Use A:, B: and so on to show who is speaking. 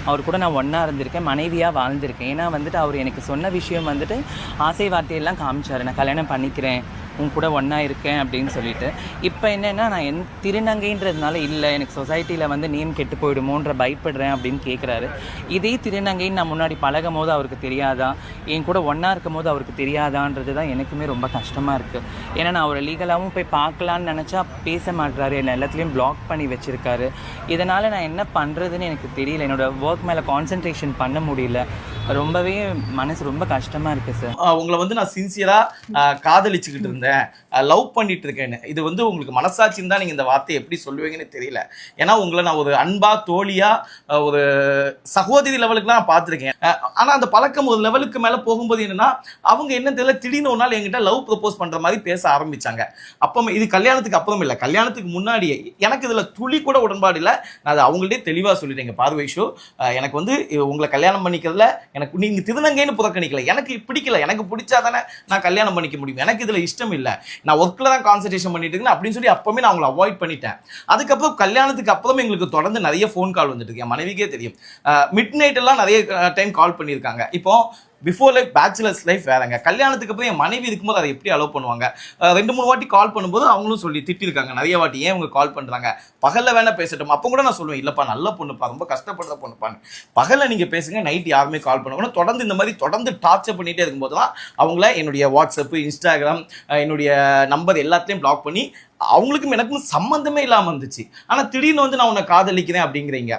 A: அவர் கூட நான் ஒன்றா இருந்திருக்கேன், மனைவியாக வாழ்ந்திருக்கேன். ஏன்னா வந்துட்டு அவர் எனக்கு சொன்ன விஷயம் வந்துட்டு ஆசை வார்த்தையெல்லாம் காமிச்சார், நான் கல்யாணம் பண்ணிக்கிறேன், உன் கூட ஒன்றா இருக்கேன் அப்படின்னு சொல்லிட்டு. இப்போ என்னென்னா நான் திருநங்கைன்றதுனால இல்லை, எனக்கு சொசைட்டியில் வந்து நேம் கெட்டு போயிடுமோன்ற பயப்படுறேன் அப்படின்னு கேட்குறாரு. இதே திருநங்கைன்னு நான் முன்னாடி பழகும் போது அவருக்கு தெரியாதா, என் கூட ஒன்றா இருக்கும் போது அவருக்கு தெரியாதான்றது தான் எனக்குமே ரொம்ப கஷ்டமாக இருக்குது. ஏன்னா நான் அவரை லீகலாகவும் போய் பார்க்கலான்னு நினச்சா பேச மாட்டுறாரு, என்னை எல்லாத்துலேயும் பிளாக் பண்ணி வச்சுருக்காரு. இதனால் நான் என்ன பண்ணுறதுன்னு எனக்கு தெரியல, என்னோடய ஒர்க் மேலே கான்சன்ட்ரேஷன் பண்ண முடியல. ரொம்பவே மனசு ரொம்ப கஷ்டமாக இருக்குது சார்.
B: உங்களை வந்து நான் சின்சியராக காதலிச்சுக்கிட்டு இருந்தேன், லவ் பண்ணிட்டு இருக்கேன்னு, இது வந்து உங்களுக்கு மனசாட்சின்னு தான் நீங்கள் இந்த வார்த்தையை எப்படி சொல்லுவீங்கன்னு தெரியல. ஏன்னா உங்களை நான் ஒரு அன்பா தோழியா ஒரு சகோதரி லெவலுக்கு நான் பார்த்துருக்கேன். ஆனால் அந்த பழக்கம் ஒரு லெவலுக்கு மேலே போகும்போது என்னன்னா அவங்க என்ன தெரியல, திடீர்னு ஒரு நாள் என்கிட்ட லவ் ப்ரப்போஸ் பண்ணுற மாதிரி பேச ஆரம்பிச்சாங்க. அப்போ இது கல்யாணத்துக்கு அப்புறம் இல்லை, கல்யாணத்துக்கு முன்னாடியே. எனக்கு இதில் துளி கூட உடன்பாடு இல்லை. நான் அதை அவங்கள்ட்டே தெளிவாக சொல்லிட்டேங்க, பார்வை ஷோ எனக்கு வந்து உங்களை கல்யாணம் பண்ணிக்கிறதுல எனக்கு நீங்கள் திருநங்கைன்னு புறக்கணிக்கல, எனக்கு பிடிக்கல, எனக்கு பிடிச்சா தானே நான் கல்யாணம் பண்ணிக்க முடியும், எனக்கு இதில் இஷ்டம் இல்லை, நான் ஒர்க்கில் தான் கான்சன்ட்ரேஷன் பண்ணிட்டு இருக்கேன் அப்படின்னு சொல்லி அப்போவே நான் அவங்களை அவாய்ட் பண்ணிட்டேன். அதுக்கப்புறம் கல்யாணத்துக்கு அப்புறம் எங்களுக்கு தொடர்ந்து நிறைய ஃபோன் கால் வந்துட்டு இருக்கு, என் மனைவிக்கே தெரியும். மிட் நைட் எல்லாம் நிறைய டைம் கால் பண்ணியிருக்காங்க. இப்போ பிஃபோர் லைஃப் பேச்சுலர்ஸ் லைஃப் வேறங்க, கல்யாணத்துக்கு அப்புறம் என் மனைவி இருக்கும்போது அதை எப்படி அலோவ் பண்ணுவாங்க? 2-3 வாட்டி கால் பண்ணும்போது அவங்களும் சொல்லி திட்டிருக்காங்க நிறைய வாட்டி, ஏன் அவங்க கால் பண்ணுறாங்க, பகலில் வேணா பேசட்டும். அப்போ கூட நான் சொல்லுவேன், இல்லைப்பா நல்ல பொண்ணுப்பா, ரொம்ப கஷ்டப்படுற பொண்ணுப்பான்னு, பகலில் நீங்கள் பேசுங்க, நைட் யாருமே கால் பண்ணுவாங்க. தொடர்ந்து இந்த மாதிரி தொடர்ந்து டார்ச்சர் பண்ணிகிட்டே இருக்கும்போது தான் அவங்கள என்னுடைய வாட்ஸ்அப்பு, இன்ஸ்டாகிராம், என்னுடைய நம்பர் எல்லாத்தையும் பிளாக் பண்ணி அவங்களுக்கும் எனக்கும் சம்மந்தமே இல்லாமல் இருந்துச்சு. ஆனால் திடீர்னு வந்து நான் உன்னை காதலிக்கிறேன் அப்படிங்கிறீங்க.